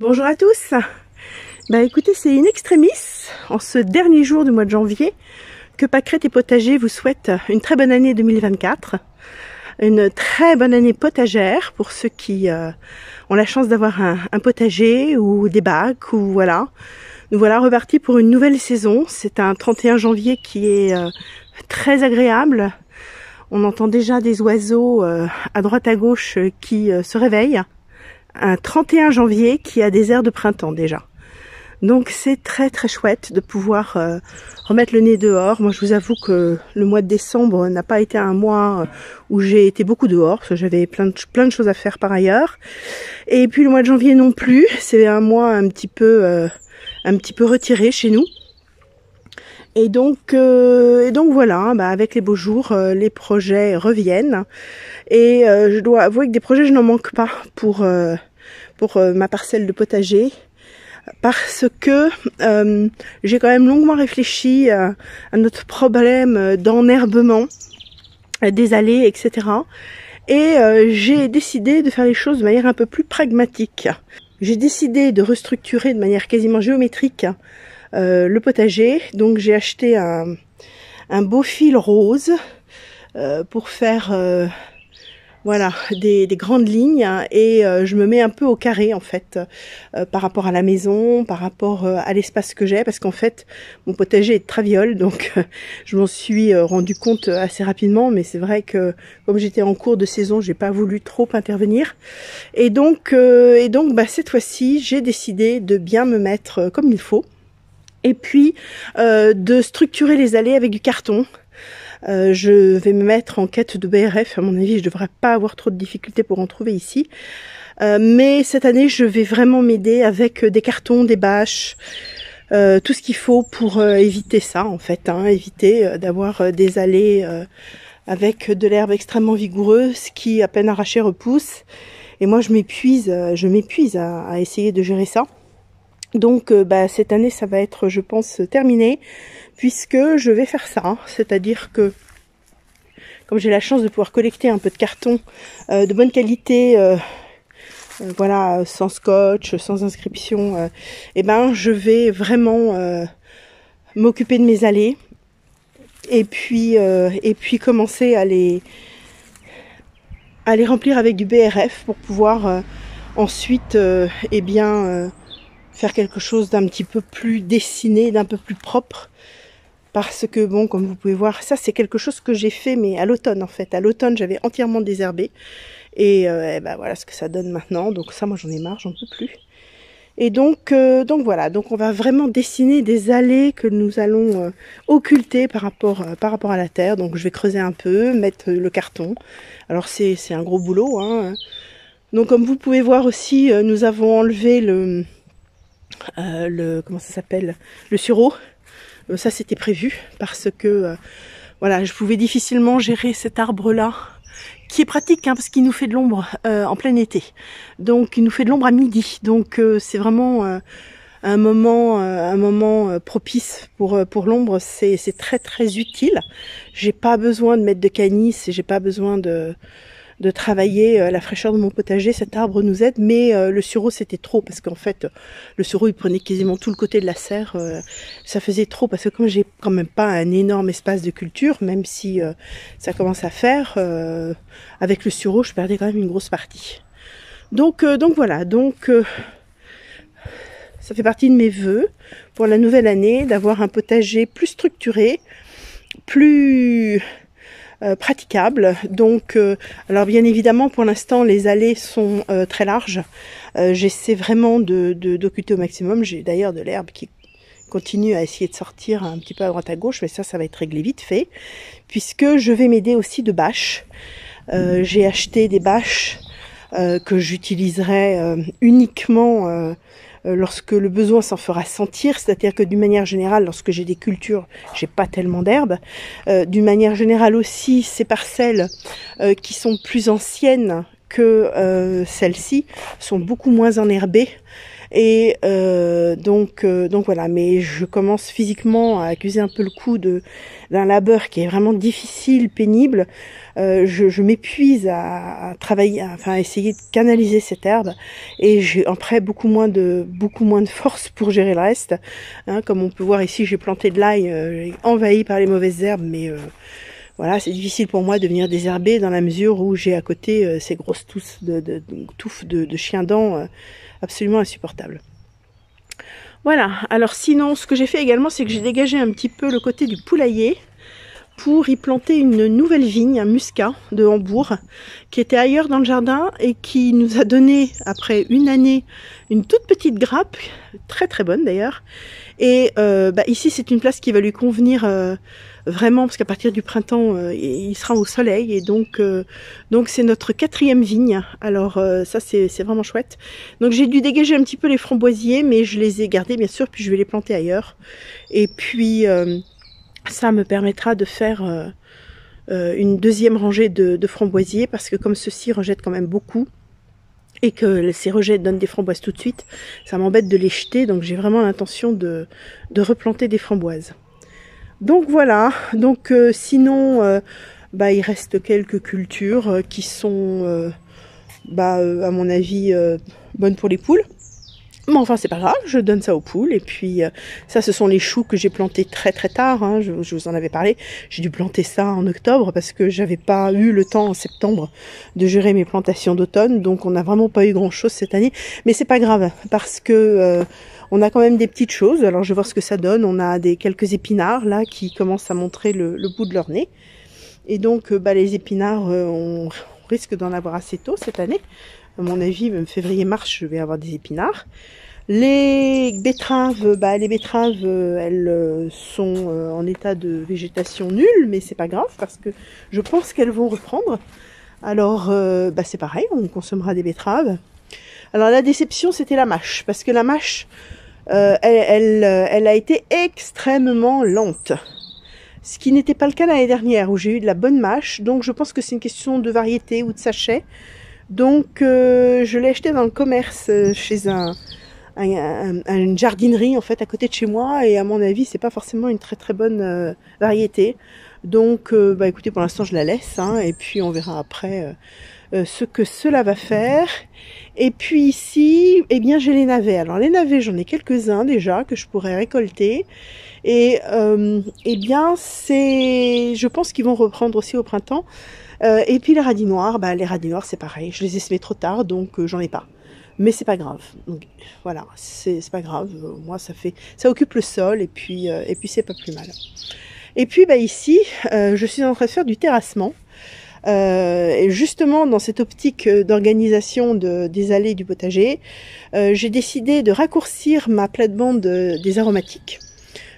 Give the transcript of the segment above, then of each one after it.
Bonjour à tous. Écoutez, c'est in extremis, en ce dernier jour du mois de janvier, que Pâquerettes et Potagers vous souhaite une très bonne année 2024. Une très bonne année potagère pour ceux qui ont la chance d'avoir un potager ou des bacs ou voilà. Nous voilà repartis pour une nouvelle saison. C'est un 31 janvier qui est très agréable. On entend déjà des oiseaux à droite à gauche qui se réveillent. Un 31 janvier qui a des airs de printemps déjà. Donc c'est très très chouette de pouvoir remettre le nez dehors. Moi je vous avoue que le mois de décembre n'a pas été un mois où j'ai été beaucoup dehors, parce que j'avais plein de choses à faire par ailleurs. Et puis le mois de janvier non plus, c'est un mois un petit peu retiré chez nous. Et donc voilà, avec les beaux jours, les projets reviennent. Et je dois avouer que des projets, je n'en manque pas pour ma parcelle de potager. Parce que j'ai quand même longuement réfléchi à notre problème d'enherbement des allées, etc. Et j'ai décidé de faire les choses de manière un peu plus pragmatique. J'ai décidé de restructurer de manière quasiment géométrique le potager. Donc j'ai acheté un beau fil rose pour faire voilà, des grandes lignes, et je me mets un peu au carré en fait par rapport à la maison, par rapport à l'espace que j'ai, parce qu'en fait mon potager est de traviole, donc je m'en suis rendu compte assez rapidement, mais c'est vrai que comme j'étais en cours de saison, j'ai pas voulu trop intervenir, et donc cette fois-ci j'ai décidé de bien me mettre comme il faut, et puis de structurer les allées avec du carton. Je vais me mettre en quête de BRF, à mon avis je devrais pas avoir trop de difficultés pour en trouver ici. Mais cette année je vais vraiment m'aider avec des cartons, des bâches, tout ce qu'il faut pour éviter ça en fait, éviter d'avoir des allées avec de l'herbe extrêmement vigoureuse qui à peine arrachée repousse. Et moi je m'épuise à essayer de gérer ça. Donc cette année ça va être, je pense, terminé, puisque je vais faire ça, c'est-à-dire que comme j'ai la chance de pouvoir collecter un peu de carton de bonne qualité, voilà, sans scotch, sans inscription, je vais vraiment m'occuper de mes allées, et puis commencer à les remplir avec du BRF pour pouvoir ensuite faire quelque chose d'un petit peu plus dessiné, d'un peu plus propre. Parce que bon, comme vous pouvez voir, ça c'est quelque chose que j'ai fait, mais à l'automne en fait. À l'automne, j'avais entièrement désherbé. Et voilà ce que ça donne maintenant. Donc ça, moi j'en ai marre, j'en peux plus. Et donc voilà, donc on va vraiment dessiner des allées que nous allons occulter par rapport à la terre. Donc je vais creuser un peu, mettre le carton. Alors c'est un gros boulot, hein. Donc comme vous pouvez voir aussi, nous avons enlevé le comment ça s'appelle, le sureau. Ça c'était prévu parce que voilà, je pouvais difficilement gérer cet arbre là, qui est pratique parce qu'il nous fait de l'ombre en plein été, donc il nous fait de l'ombre à midi, donc c'est vraiment un moment propice pour l'ombre. C'est très très utile. J'ai pas besoin de mettre de canis, j'ai pas besoin de travailler la fraîcheur de mon potager. Cet arbre nous aide, mais le sureau c'était trop, parce qu'en fait le sureau il prenait quasiment tout le côté de la serre, ça faisait trop, parce que comme j'ai quand même pas un énorme espace de culture, même si ça commence à faire, avec le sureau je perdais quand même une grosse partie. Donc voilà, ça fait partie de mes vœux pour la nouvelle année, d'avoir un potager plus structuré, plus praticable. Donc alors bien évidemment pour l'instant les allées sont très larges, j'essaie vraiment d'occulter au maximum. J'ai d'ailleurs de l'herbe qui continue à essayer de sortir un petit peu à droite à gauche, mais ça va être réglé vite fait, puisque je vais m'aider aussi de bâches. J'ai acheté des bâches que j'utiliserai uniquement lorsque le besoin s'en fera sentir, c'est-à-dire que d'une manière générale, lorsque j'ai des cultures, j'ai pas tellement d'herbe. D'une manière générale aussi, ces parcelles qui sont plus anciennes que celles-ci sont beaucoup moins enherbées, Et donc voilà, mais je commence physiquement à accuser un peu le coup d'un labeur qui est vraiment difficile, pénible. Je m'épuise à travailler, à essayer de canaliser cette herbe, et j'ai après beaucoup moins de force pour gérer le reste. Hein, comme on peut voir ici, j'ai planté de l'ail envahi par les mauvaises herbes, mais voilà, c'est difficile pour moi de venir désherber dans la mesure où j'ai à côté ces grosses touffes de chiens-dents absolument insupportables. Voilà, alors sinon, ce que j'ai fait également, c'est que j'ai dégagé un petit peu le côté du poulailler pour y planter une nouvelle vigne, un muscat de Hambourg, qui était ailleurs dans le jardin et qui nous a donné, après une année, une toute petite grappe, très très bonne d'ailleurs. Et ici, c'est une place qui va lui convenir vraiment, parce qu'à partir du printemps, il sera au soleil, et donc c'est notre 4e vigne. Alors ça, c'est vraiment chouette. Donc j'ai dû dégager un petit peu les framboisiers, mais je les ai gardés bien sûr, puis je vais les planter ailleurs. Et puis ça me permettra de faire une deuxième rangée de framboisiers, parce que comme ceux-ci rejettent quand même beaucoup, et que ces rejets donnent des framboises tout de suite, ça m'embête de les jeter, donc j'ai vraiment l'intention de replanter des framboises. Donc voilà, donc sinon il reste quelques cultures qui sont à mon avis bonnes pour les poules. Mais enfin c'est pas grave, je donne ça aux poules. Et puis ça, ce sont les choux que j'ai plantés très très tard, hein, je vous en avais parlé. J'ai dû planter ça en octobre parce que j'avais pas eu le temps en septembre de gérer mes plantations d'automne. Donc on n'a vraiment pas eu grand chose cette année. Mais c'est pas grave, parce que on a quand même des petites choses. Alors je vais voir ce que ça donne. On a quelques épinards là qui commencent à montrer le bout de leur nez. Et donc les épinards, on risque d'en avoir assez tôt cette année. À mon avis, même février-mars, je vais avoir des épinards. Les betteraves, elles sont en état de végétation nulle, mais c'est pas grave parce que je pense qu'elles vont reprendre. Alors, c'est pareil, on consommera des betteraves. Alors la déception, c'était la mâche, parce que la mâche, elle a été extrêmement lente. Ce qui n'était pas le cas l'année dernière, où j'ai eu de la bonne mâche. Donc je pense que c'est une question de variété ou de sachet. Donc je l'ai acheté dans le commerce chez une jardinerie en fait à côté de chez moi, et à mon avis c'est pas forcément une très très bonne variété. Donc écoutez, pour l'instant je la laisse, hein, et puis on verra après ce que cela va faire. Et puis ici, eh bien j'ai les navets. Alors les navets, j'en ai quelques-uns déjà que je pourrais récolter. Et je pense qu'ils vont reprendre aussi au printemps. Et puis les radis noirs, les radis noirs c'est pareil, je les ai semés trop tard, donc j'en ai pas. Mais c'est pas grave. Donc voilà, c'est pas grave. Moi ça occupe le sol, et puis c'est pas plus mal. Et puis ici, je suis en train de faire du terrassement. Et justement dans cette optique d'organisation des allées du potager, j'ai décidé de raccourcir ma plate-bande des aromatiques,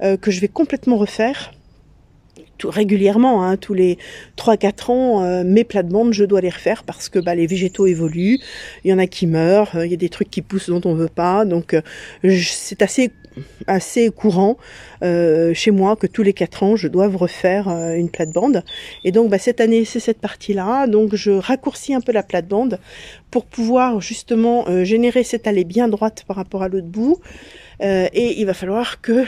que je vais complètement refaire. Régulièrement, hein, tous les 3-4 ans, mes plates-bandes, je dois les refaire parce que les végétaux évoluent, il y en a qui meurent, il y a des trucs qui poussent dont on veut pas, donc c'est assez courant chez moi que tous les 4 ans, je dois refaire une plate-bande. Et donc cette année, c'est cette partie-là, donc je raccourcis un peu la plate-bande pour pouvoir justement générer cette allée bien droite par rapport à l'autre bout, et il va falloir que...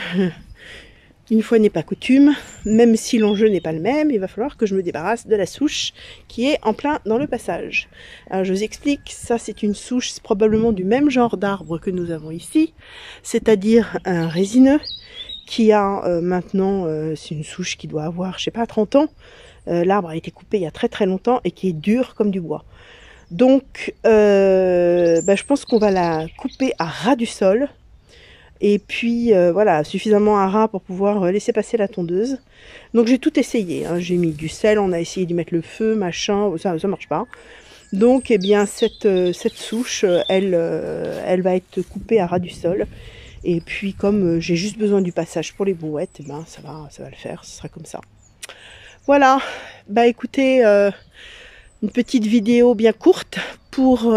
Une fois n'est pas coutume, même si l'enjeu n'est pas le même, il va falloir que je me débarrasse de la souche qui est en plein dans le passage. Alors je vous explique, ça c'est une souche, c'est probablement du même genre d'arbre que nous avons ici, c'est-à-dire un résineux qui a maintenant, c'est une souche qui doit avoir, je sais pas, 30 ans. L'arbre a été coupé il y a très très longtemps et qui est dur comme du bois. Donc je pense qu'on va la couper à ras du sol. Et puis voilà, suffisamment à ras pour pouvoir laisser passer la tondeuse. Donc j'ai tout essayé, hein. J'ai mis du sel, on a essayé d'y mettre le feu, machin, ça marche pas. Donc cette souche, elle va être coupée à ras du sol. Et puis comme j'ai juste besoin du passage pour les brouettes, ça va le faire, ce sera comme ça. Voilà, écoutez, une petite vidéo bien courte pour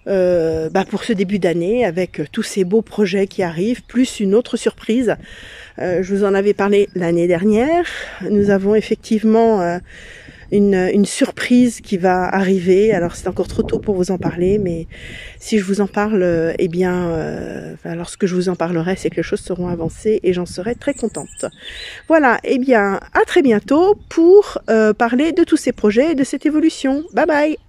ce début d'année, avec tous ces beaux projets qui arrivent, plus une autre surprise. Je vous en avais parlé l'année dernière. Nous avons effectivement une surprise qui va arriver. Alors c'est encore trop tôt pour vous en parler, mais si je vous en parle, eh bien, lorsque je vous en parlerai, c'est que les choses seront avancées et j'en serai très contente. Voilà, eh bien, à très bientôt pour parler de tous ces projets et de cette évolution. Bye bye!